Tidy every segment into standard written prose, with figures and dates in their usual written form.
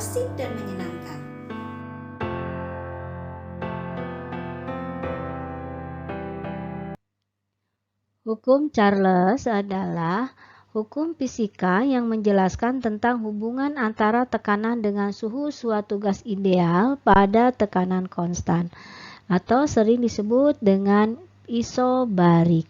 asik dan menyenangkan. Hukum Charles adalah hukum fisika yang menjelaskan tentang hubungan antara tekanan dengan suhu suatu gas ideal pada tekanan konstan, atau sering disebut dengan isobarik.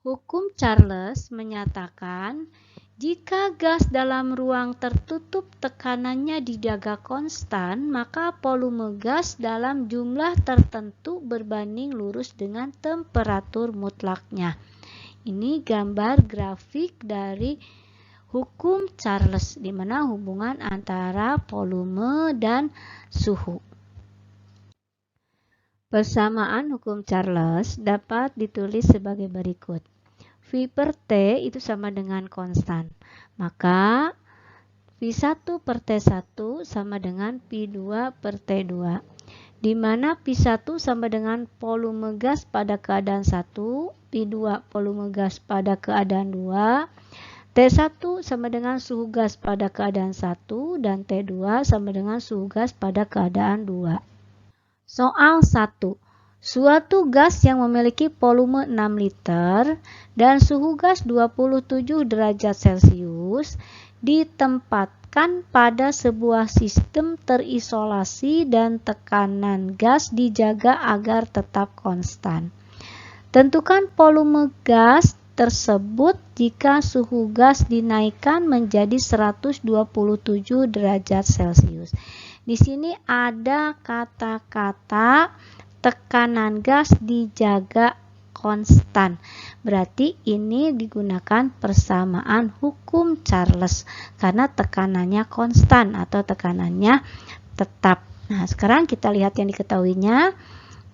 Hukum Charles menyatakan jika gas dalam ruang tertutup tekanannya dijaga konstan, maka volume gas dalam jumlah tertentu berbanding lurus dengan temperatur mutlaknya. Ini gambar grafik dari hukum Charles, di mana hubungan antara volume dan suhu. Persamaan hukum Charles dapat ditulis sebagai berikut. V per T itu sama dengan konstan. Maka V1 per T1 sama dengan P2 per T2. Di mana P1 sama dengan volume gas pada keadaan 1, P2 volume gas pada keadaan 2, T1 sama dengan suhu gas pada keadaan 1, dan T2 sama dengan suhu gas pada keadaan 2. Soal 1. Suatu gas yang memiliki volume 6 liter dan suhu gas 27 derajat Celcius ditempatkan pada sebuah sistem terisolasi dan tekanan gas dijaga agar tetap konstan. Tentukan volume gas tersebut jika suhu gas dinaikkan menjadi 127 derajat Celcius. Di sini ada kata-kata tekanan gas dijaga konstan. Berarti ini digunakan persamaan hukum Charles karena tekanannya konstan atau tekanannya tetap. Nah, sekarang kita lihat yang diketahuinya.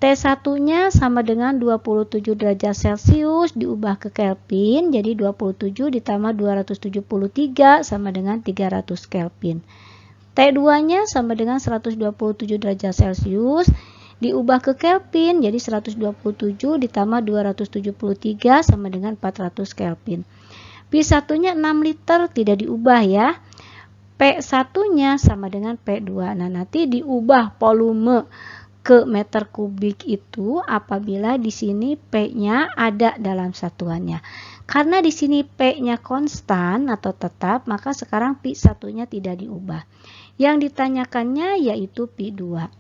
T1-nya sama dengan 27 derajat Celcius diubah ke Kelvin, jadi 27 ditambah 273 sama dengan 300 Kelvin. T2-nya sama dengan 127 derajat Celcius diubah ke Kelvin, jadi 127 ditambah 273 sama dengan 400 Kelvin. P1-nya 6 liter tidak diubah ya. P1-nya sama dengan P2. Nah, nanti diubah volume ke meter kubik itu apabila di sini P-nya ada dalam satuannya. Karena di sini P-nya konstan atau tetap, maka sekarang P1-nya tidak diubah. Yang ditanyakannya yaitu P2.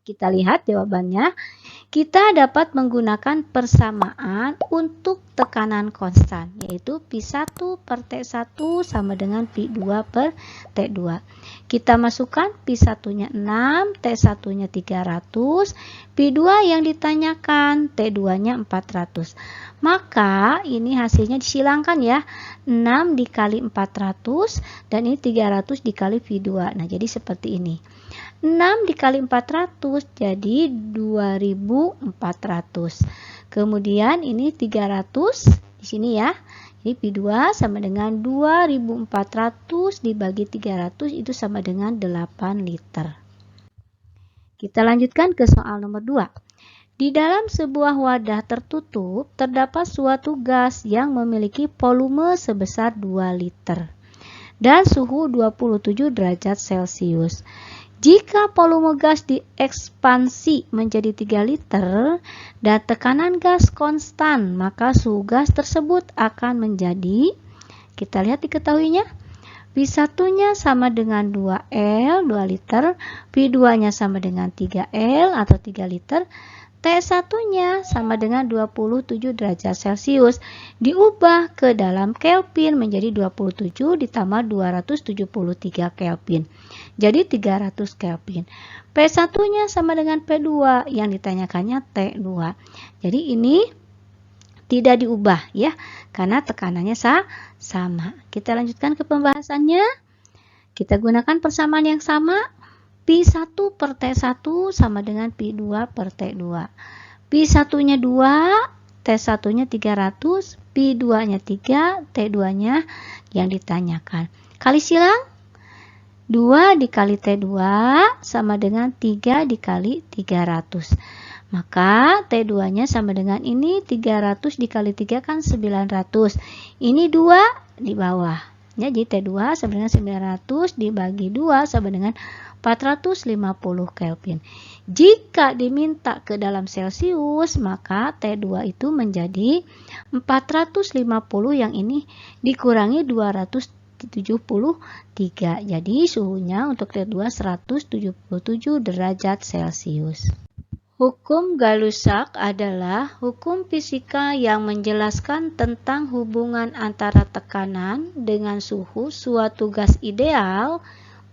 Kita lihat jawabannya. Kita dapat menggunakan persamaan untuk tekanan konstan, yaitu P1 per T1 sama dengan P2 per T2. Kita masukkan P1-nya 6, T1-nya 300, P2 yang ditanyakan, T2-nya 400. Maka ini hasilnya disilangkan ya, 6 dikali 400 dan ini 300 dikali P2. Nah, jadi seperti ini. 6 dikali 400 jadi 2400. Kemudian ini 300 di sini ya. Jadi P2 sama dengan 2400 dibagi 300 itu sama dengan 8 liter. Kita lanjutkan ke soal nomor 2. Di dalam sebuah wadah tertutup terdapat suatu gas yang memiliki volume sebesar 2 liter dan suhu 27 derajat Celcius. Jika volume gas diekspansi menjadi 3 liter dan tekanan gas konstan, maka suhu gas tersebut akan menjadi, kita lihat diketahuinya, P1-nya sama dengan 2L, 2 liter, P2-nya sama dengan 3L atau 3 liter, T1-nya sama dengan 27 derajat Celcius, diubah ke dalam Kelvin menjadi 27 ditambah 273 Kelvin. Jadi 300 Kelvin. P1-nya sama dengan P2, yang ditanyakannya T2. Jadi ini tidak diubah ya, karena tekanannya sama. Kita lanjutkan ke pembahasannya. Kita gunakan persamaan yang sama. P1 per T1 sama dengan P2 per T2. P1-nya 2, T1-nya 300, P2-nya 3, T2-nya yang ditanyakan. Kali silang, 2 dikali T2 sama dengan 3 dikali 300. Maka T2-nya sama dengan ini, 300 dikali 3 kan 900. Ini 2 di bawah. Ya, jadi T2 sama dengan 900 dibagi 2 sama dengan 450 Kelvin. Jika diminta ke dalam Celcius, maka T2 itu menjadi 450, yang ini dikurangi 273. Jadi suhunya untuk T2 177 derajat Celcius. Hukum Gay-Lussac adalah hukum fisika yang menjelaskan tentang hubungan antara tekanan dengan suhu suatu gas ideal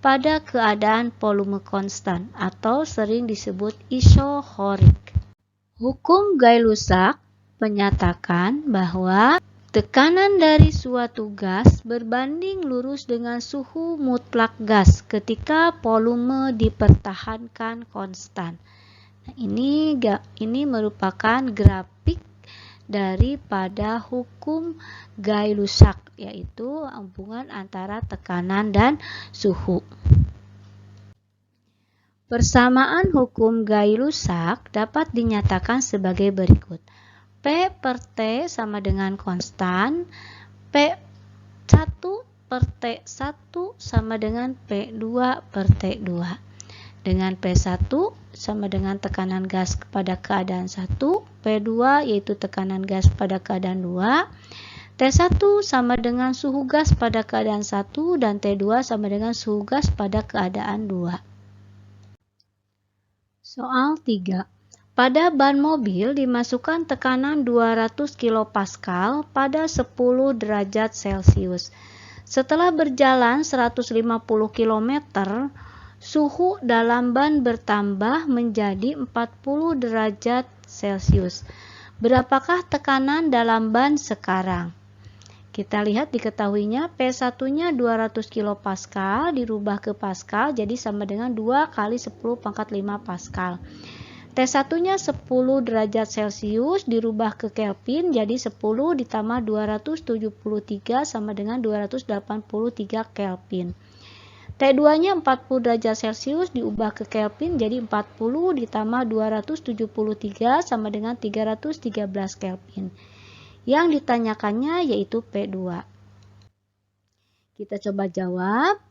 pada keadaan volume konstan atau sering disebut isohorik. Hukum Gay-Lussac menyatakan bahwa tekanan dari suatu gas berbanding lurus dengan suhu mutlak gas ketika volume dipertahankan konstan. Ini merupakan grafik daripada hukum Gay-Lussac, yaitu hubungan antara tekanan dan suhu. Persamaan hukum Gay-Lussac dapat dinyatakan sebagai berikut. P per T sama dengan konstan, P1 per T1 sama dengan P2 per T2. Dengan P1 sama dengan tekanan gas pada keadaan 1, P2 yaitu tekanan gas pada keadaan 2, T1 sama dengan suhu gas pada keadaan 1, dan T2 sama dengan suhu gas pada keadaan 2. Soal 3. Pada ban mobil dimasukkan tekanan 200 kPa pada 10 derajat Celcius. Setelah berjalan 150 km, suhu dalam ban bertambah menjadi 40 derajat Celcius. Berapakah tekanan dalam ban sekarang? Kita lihat diketahuinya P1-nya 200 kPa dirubah ke Pascal, jadi sama dengan 2 kali 10 pangkat 5 Pascal. T1-nya 10 derajat Celcius dirubah ke Kelvin, jadi 10 ditambah 273 sama dengan 283 Kelvin. T2-nya 40 derajat Celcius diubah ke Kelvin, jadi 40 ditambah 273 sama dengan 313 Kelvin. Yang ditanyakannya yaitu P2. Kita coba jawab.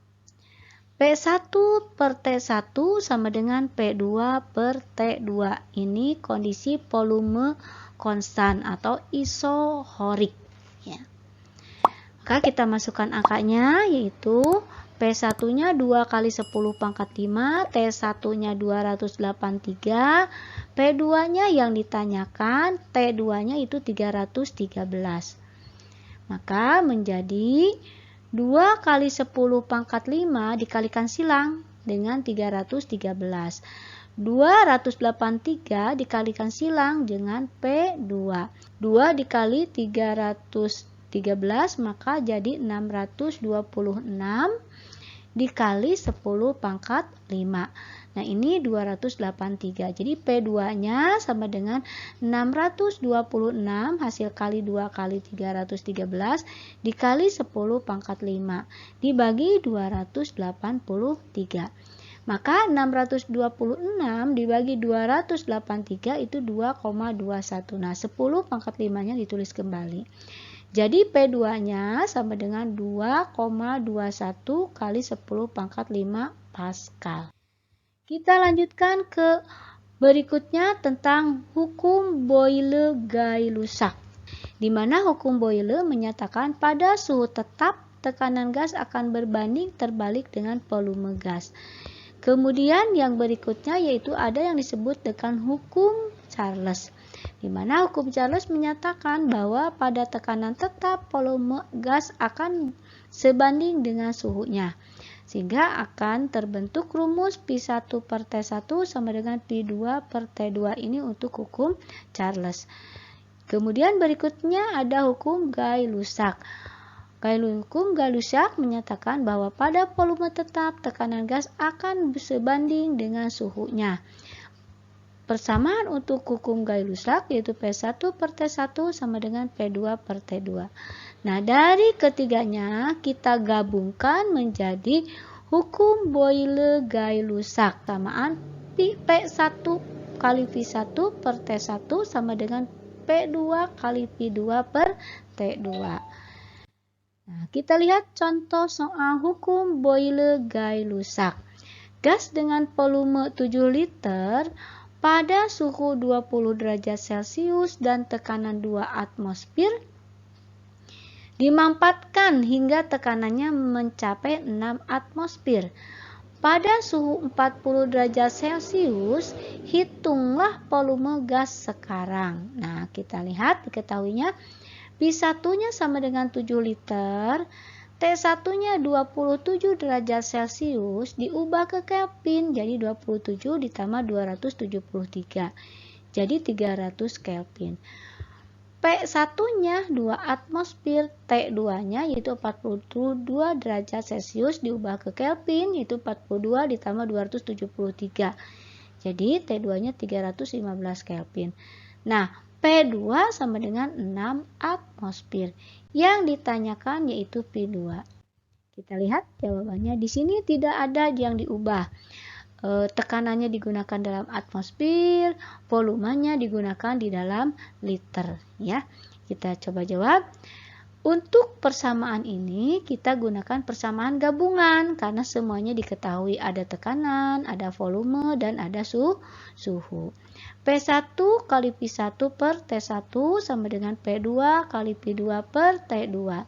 P1 per T1 sama dengan P2 per T2. Ini kondisi volume konstan atau isohorik. Ya. Maka kita masukkan angkanya, yaitu P1-nya 2 kali 10 pangkat 5, T1-nya 283, P2-nya yang ditanyakan, T2-nya itu 313. Maka menjadi 2 kali 10 pangkat 5 dikalikan silang dengan 313. 283 dikalikan silang dengan P2. 2 dikali 313 maka jadi 626 dikali 10 pangkat 5. Nah, ini 283. Jadi P2-nya sama dengan 626 hasil kali 2 kali 313 dikali 10 pangkat 5 dibagi 283. Maka 626 dibagi 283 itu 2,21. Nah, 10 pangkat 5-nya ditulis kembali. Jadi P2-nya sama dengan 2,21 kali 10 pangkat 5 Pascal. Kita lanjutkan ke berikutnya tentang hukum Boyle-Gay-Lussac. Di mana hukum Boyle menyatakan pada suhu tetap tekanan gas akan berbanding terbalik dengan volume gas. Kemudian yang berikutnya yaitu ada yang disebut dengan hukum Charles. Di mana hukum Charles menyatakan bahwa pada tekanan tetap volume gas akan sebanding dengan suhunya. Sehingga akan terbentuk rumus P1 per T1 sama dengan P2 per T2 ini untuk hukum Charles. Kemudian berikutnya ada hukum Gay-Lussac. Hukum Gay-Lussac menyatakan bahwa pada volume tetap tekanan gas akan sebanding dengan suhunya. Persamaan untuk hukum Gay-Lussac yaitu P1 per T1 sama dengan P2 per T2. Nah, dari ketiganya kita gabungkan menjadi hukum Boyle-Gay-Lussac. Samaan P1 kali V1 per T1 sama dengan P2 kali P2 per T2. Nah, kita lihat contoh soal hukum Boyle-Gay-Lussac. Gas dengan volume 7 liter pada suhu 20 derajat Celcius dan tekanan 2 atmosfer dimampatkan hingga tekanannya mencapai 6 atmosfer. Pada suhu 40 derajat Celcius, hitunglah volume gas sekarang. Nah, kita lihat diketahuinya P1-nya sama dengan 7 liter, T1-nya 27 derajat Celcius diubah ke Kelvin, jadi 27 ditambah 273, jadi 300 Kelvin. P1-nya 2 atmosfer, T2-nya yaitu 42 derajat Celcius diubah ke Kelvin, yaitu 42 ditambah 273. Jadi T2-nya 315 Kelvin. Nah, P2 sama dengan 6 atmosfer. Yang ditanyakan yaitu P2. Kita lihat jawabannya. Di sini tidak ada yang diubah. Tekanannya digunakan dalam atmosfer, volumenya digunakan di dalam liter, ya. Kita coba jawab. Untuk persamaan ini kita gunakan persamaan gabungan karena semuanya diketahui ada tekanan, ada volume, dan ada suhu. P1 kali P1 per T1 sama dengan P2 kali P2 per T2.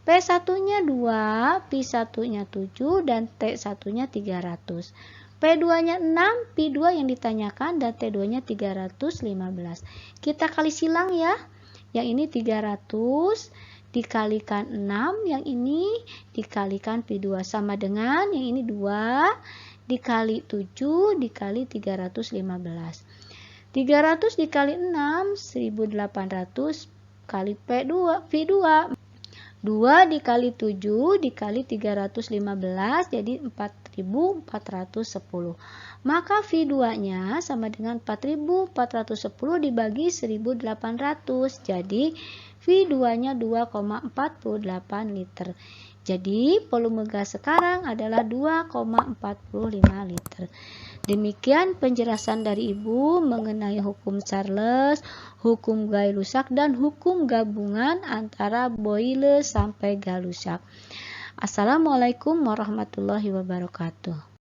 P1-nya 2, P1-nya 7, dan T1-nya 300. P2-nya 6, P2 yang ditanyakan, dan T2-nya 315. Kita kali silang ya. Yang ini 300 dikalikan 6, yang ini dikalikan P2 sama dengan yang ini 2 dikali 7 dikali 315. 300 dikali 6 1800 kali P2 2 dikali 7 dikali 315 jadi 4410. Maka V2-nya sama dengan 4410 dibagi 1800. Jadi V2-nya 2,48 liter. Jadi volume gas sekarang adalah 2,45 liter. Demikian penjelasan dari Ibu mengenai hukum Charles, hukum Gay-Lussac, dan hukum gabungan antara Boyle sampai Gay-Lussac. Assalamualaikum warahmatullahi wabarakatuh.